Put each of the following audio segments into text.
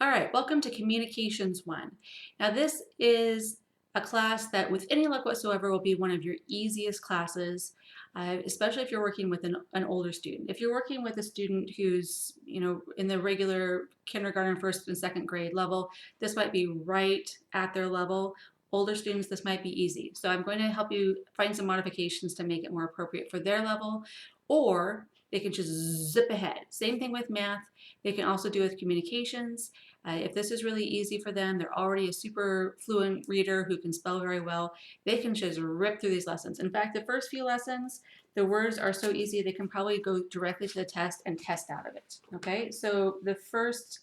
All right, welcome to Communications 1. Now this is a class that with any luck whatsoever will be one of your easiest classes, especially if you're working with an older student. If you're working with a student who's, in the regular kindergarten, first and second grade level, this might be right at their level. Older students, this might be easy. So I'm going to help you find some modifications to make it more appropriate for their level, or they can just zip ahead. Same thing with math. They can also do with communications. If this is really easy for them, they're already a super fluent reader who can spell very well, they can just rip through these lessons. In fact, the first few lessons, the words are so easy they can probably go directly to the test and test out of it. Okay, so the first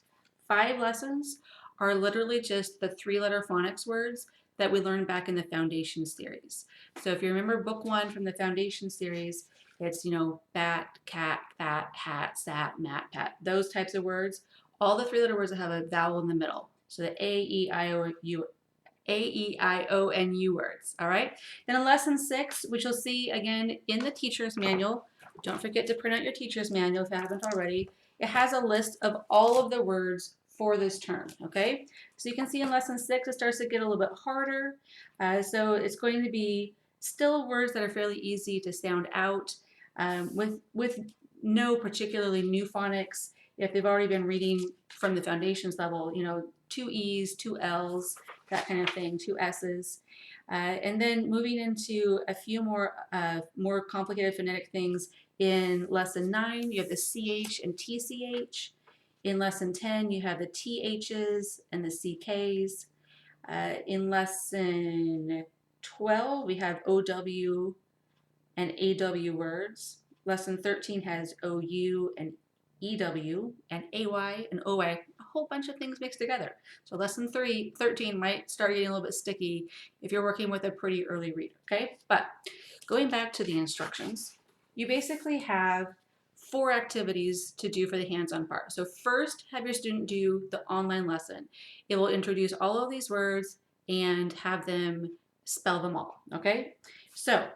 5 lessons are literally just the 3-letter phonics words that we learned back in the foundation series. So if you remember book 1 from the foundation series, it's, bat, cat, fat, hat, sat, mat, pat, those types of words. All the 3-letter words that have a vowel in the middle. So the A-E-I-O-N-U words, all right? Then in lesson 6, which you'll see again in the teacher's manual, don't forget to print out your teacher's manual if you haven't already, it has a list of all of the words for this term, okay? So you can see in lesson 6 it starts to get a little bit harder. So it's going to be still words that are fairly easy to sound out with no particularly new phonics. If they've already been reading from the foundations level, 2 E's, 2 L's, that kind of thing, 2 S's. And then moving into a few more complicated phonetic things. In lesson 9, you have the CH and TCH. In lesson 10, you have the THs and the CKs. In lesson 12, we have OW and AW words. Lesson 13 has OU and EW and AY and OY, a whole bunch of things mixed together. So lesson 13 might start getting a little bit sticky if you're working with a pretty early reader, okay? But going back to the instructions, you basically have 4 activities to do for the hands-on part. So first, have your student do the online lesson. It will introduce all of these words and have them spell them all, okay? So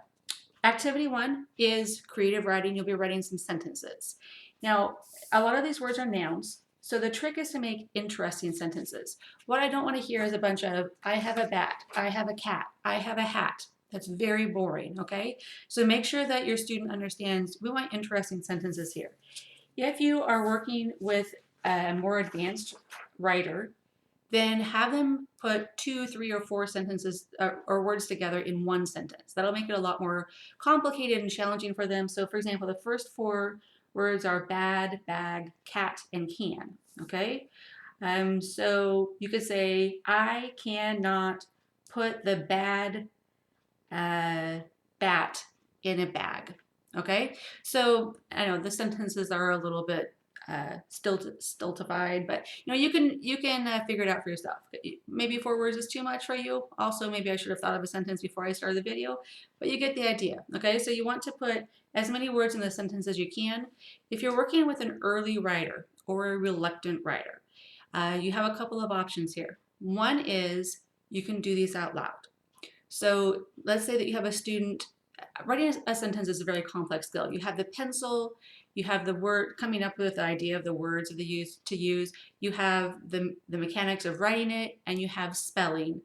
activity 1 is creative writing. You'll be writing some sentences. Now, a lot of these words are nouns, so the trick is to make interesting sentences. What I don't want to hear is a bunch of, I have a bat, I have a cat, I have a hat. That's very boring, okay? So make sure that your student understands we want interesting sentences here. If you are working with a more advanced writer, then have them put 2, 3, or 4 sentences or words together in one sentence. That'll make it a lot more complicated and challenging for them. So for example, the first 4 words are bad, bag, cat, and can, okay? So you could say, I cannot put the bad bat in a bag, okay? So I know the sentences are a little bit stultified, but you can figure it out for yourself. Maybe 4 words is too much for you. Also, maybe I should have thought of a sentence before I started the video, but you get the idea, okay? So you want to put as many words in the sentence as you can. If you're working with an early writer or a reluctant writer, you have a couple of options here. One is you can do these out loud. So let's say that you have a student, writing a sentence is a very complex skill. You have the pencil, you have the word, coming up with the idea of the words of the to use, you have the mechanics of writing it, and you have spelling,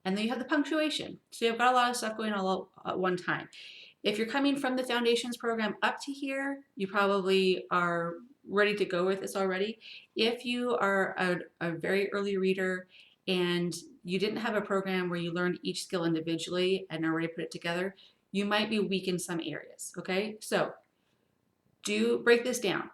and then you have the punctuation. So you've got a lot of stuff going on all at one time. If you're coming from the foundations program up to here, you probably are ready to go with this already. If you are a very early reader and you didn't have a program where you learned each skill individually and already put it together, you might be weak in some areas, okay? So break this down.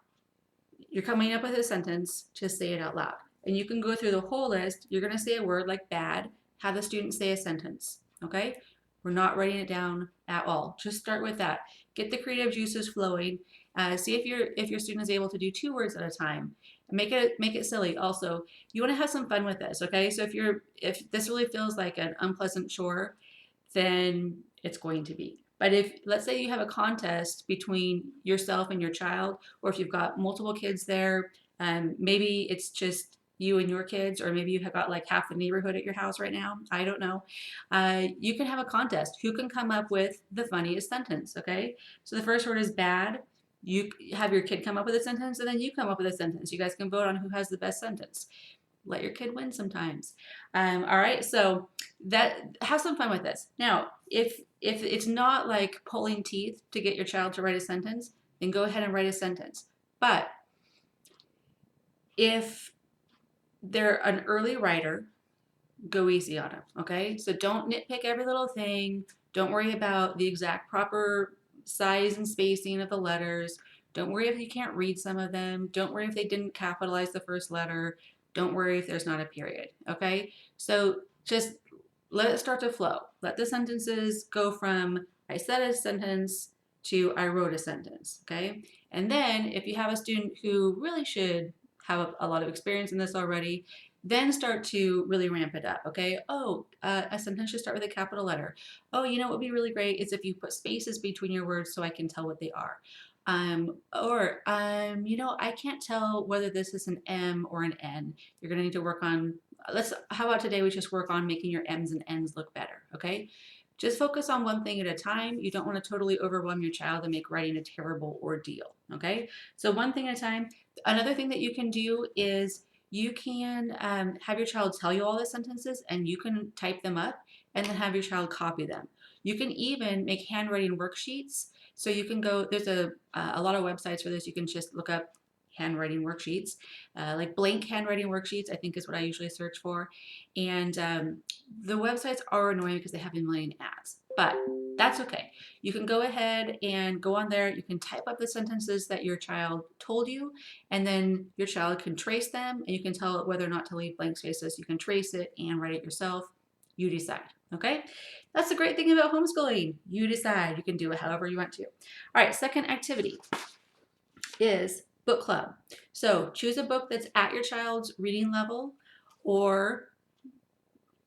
You're coming up with a sentence, just say it out loud. And you can go through the whole list. You're gonna say a word like bad, have the student say a sentence, okay? We're not writing it down at all. Just start with that. Get the creative juices flowing. See if your student is able to do 2 words at a time. Make it silly. Also, you want to have some fun with this, okay? So if this really feels like an unpleasant chore, then it's going to be. But if, let's say you have a contest between yourself and your child, or if you've got multiple kids there, maybe it's just you and your kids, or maybe you have got like half the neighborhood at your house right now, I don't know. You can have a contest. Who can come up with the funniest sentence, okay? So the first word is bad. You have your kid come up with a sentence, and then you come up with a sentence. You guys can vote on who has the best sentence. Let your kid win sometimes. All right, so have some fun with this. Now, if it's not like pulling teeth to get your child to write a sentence, then go ahead and write a sentence. But if they're an early writer, go easy on them, okay? So don't nitpick every little thing. Don't worry about the exact proper size and spacing of the letters. Don't worry if you can't read some of them. Don't worry if they didn't capitalize the first letter. Don't worry if there's not a period, okay? So just let it start to flow. Let the sentences go from I said a sentence to I wrote a sentence, okay? And then if you have a student who really should have a lot of experience in this already, then start to really ramp it up, okay? Oh, a sentence should start with a capital letter. Oh, you know what would be really great is if you put spaces between your words so I can tell what they are. You know, I can't tell whether this is an M or an N. You're gonna need to work on, how about today we just work on making your M's and N's look better, okay? Just focus on one thing at a time. You don't want to totally overwhelm your child and make writing a terrible ordeal, okay? So one thing at a time. Another thing that you can do is you can have your child tell you all the sentences and you can type them up and then have your child copy them. You can even make handwriting worksheets. So you can go, there's a lot of websites for this. You can just look up handwriting worksheets, like blank handwriting worksheets, I think is what I usually search for. And the websites are annoying because they have a million ads, but that's okay. You can go ahead and go on there. You can type up the sentences that your child told you, and then your child can trace them, and you can tell it whether or not to leave blank spaces. You can trace it and write it yourself. You decide, okay? That's the great thing about homeschooling. You decide. You can do it however you want to. All right, second activity is book club. So choose a book that's at your child's reading level, or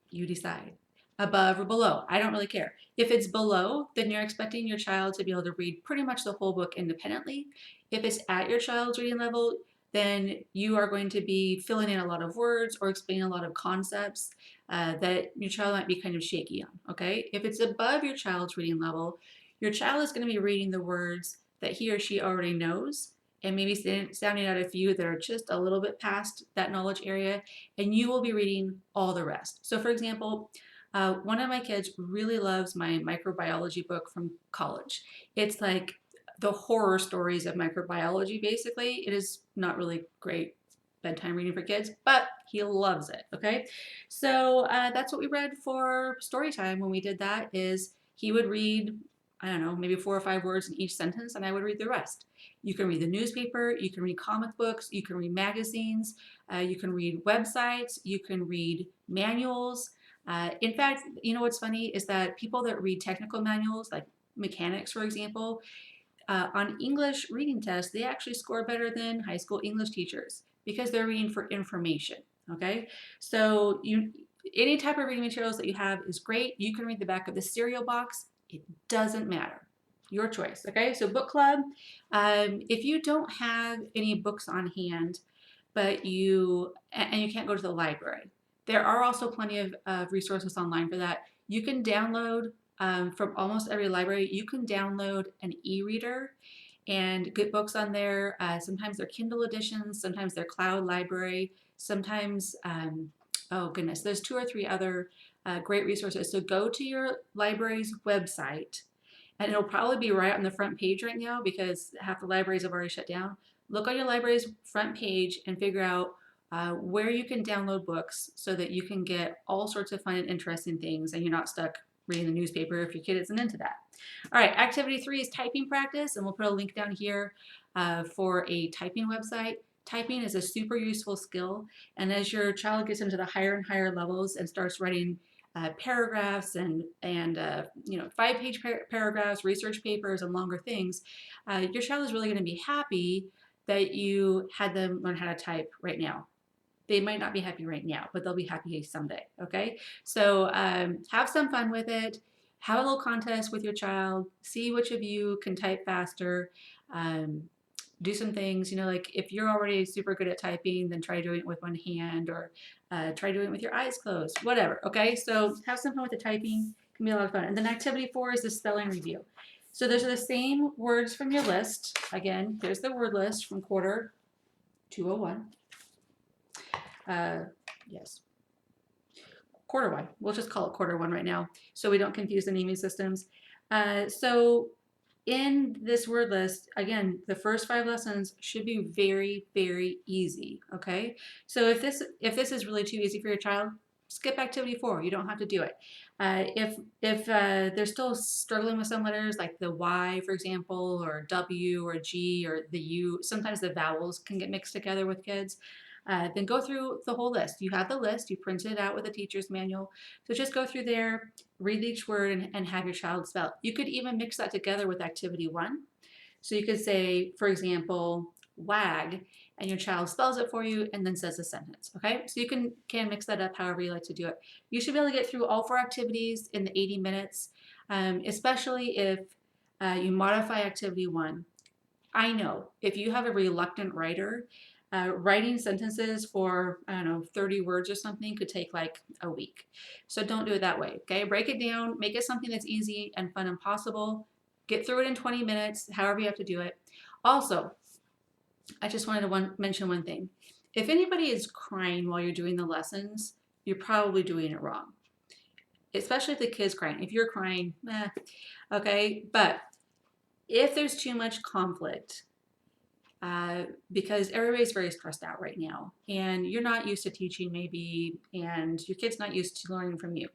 you decide, above or below. I don't really care. If it's below, then you're expecting your child to be able to read pretty much the whole book independently. If it's at your child's reading level, then you are going to be filling in a lot of words or explaining a lot of concepts that your child might be kind of shaky on, okay? If it's above your child's reading level, your child is going to be reading the words that he or she already knows and maybe sounding out a few that are just a little bit past that knowledge area, and you will be reading all the rest. So for example, one of my kids really loves my microbiology book from college. It's like the horror stories of microbiology, basically. It is not really great bedtime reading for kids, but he loves it, okay? So that's what we read for story time when we did that, is he would read, I don't know, maybe 4 or 5 words in each sentence, and I would read the rest. You can read the newspaper, you can read comic books, you can read magazines, you can read websites, you can read manuals. In fact, you know what's funny is that people that read technical manuals, like mechanics, for example, on English reading tests, they actually score better than high school English teachers because they're reading for information, okay? So any type of reading materials that you have is great. You can read the back of the cereal box. It doesn't matter. Your choice, okay? So book club, if you don't have any books on hand, but you can't go to the library, there are also plenty of resources online for that. You can download from almost every library. You can download an e-reader and get books on there. Sometimes they're Kindle editions, sometimes they're cloud library, sometimes, oh goodness, there's 2 or 3 other great resources. So go to your library's website, and it'll probably be right on the front page right now because half the libraries have already shut down. Look on your library's front page and figure out where you can download books so that you can get all sorts of fun and interesting things, and you're not stuck reading the newspaper if your kid isn't into that. All right, activity 3 is typing practice, and we'll put a link down here for a typing website. Typing is a super useful skill, and as your child gets into the higher and higher levels and starts writing paragraphs and 5-page paragraphs, research papers, and longer things, your child is really going to be happy that you had them learn how to type right now. They might not be happy right now, but they'll be happy someday, okay? So have some fun with it. Have a little contest with your child. See which of you can type faster. Do some things, like if you're already super good at typing, then try doing it with one hand, or try doing it with your eyes closed, whatever, okay? So have some fun with the typing. It can be a lot of fun. And then activity 4 is the spelling review. So those are the same words from your list. Again, here's the word list from quarter 201. Yes. Quarter Y. We'll just call it quarter one right now so we don't confuse the naming systems. So in this word list, again, the first 5 lessons should be very, very easy, okay? So if this is really too easy for your child, skip activity 4. You don't have to do it. If they're still struggling with some letters like the Y, for example, or W or G or the U, sometimes the vowels can get mixed together with kids. Then go through the whole list. You have the list, you printed it out with a teacher's manual. So just go through there, read each word, and have your child spell it. You could even mix that together with activity 1. So you could say, for example, wag, and your child spells it for you and then says a sentence. Okay, so you can mix that up however you like to do it. You should be able to get through all 4 activities in the 80 minutes, especially if you modify activity 1. I know if you have a reluctant writer, writing sentences for, I don't know, 30 words or something could take like a week. So don't do it that way, okay? Break it down, make it something that's easy and fun and possible. Get through it in 20 minutes, however you have to do it. Also, I just wanted to mention one thing. If anybody is crying while you're doing the lessons, you're probably doing it wrong. Especially if the kid's crying. If you're crying, okay? But if there's too much conflict, because everybody's very stressed out right now and you're not used to teaching maybe and your kid's not used to learning from you,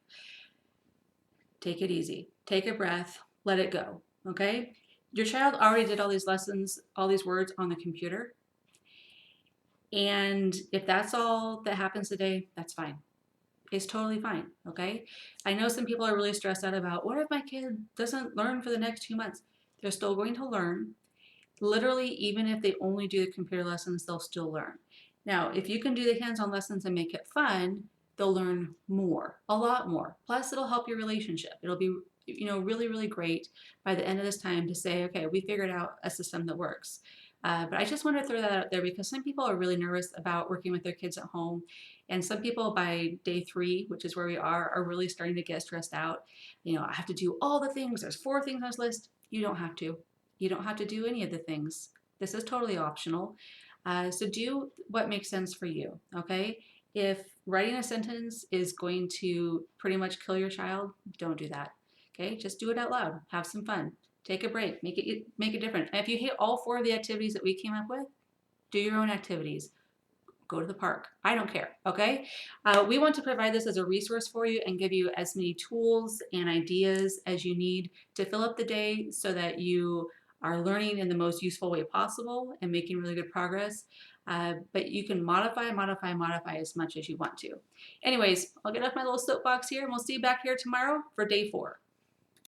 take it easy, take a breath, let it go. Okay, your child already did all these lessons, all these words on the computer, and if that's all that happens today, that's fine. It's totally fine. Okay, I know some people are really stressed out about what if my kid doesn't learn for the next 2 months. They're still going to learn. Literally, even if they only do the computer lessons, they'll still learn. Now, if you can do the hands-on lessons and make it fun, they'll learn more, a lot more. Plus, it'll help your relationship. It'll be, really, really great by the end of this time to say, okay, we figured out a system that works. But I just want to throw that out there because some people are really nervous about working with their kids at home. And some people by day 3, which is where we are really starting to get stressed out. I have to do all the things. There's 4 things on this list. You don't have to. You don't have to do any of the things. This is totally optional. So do what makes sense for you, okay? If writing a sentence is going to pretty much kill your child, don't do that, okay? Just do it out loud. Have some fun. Take a break. Make it different. And if you hit all 4 of the activities that we came up with, do your own activities. Go to the park. I don't care, okay? We want to provide this as a resource for you and give you as many tools and ideas as you need to fill up the day so that you are learning in the most useful way possible and making really good progress. But you can modify as much as you want to. Anyways, I'll get off my little soapbox here and we'll see you back here tomorrow for day 4.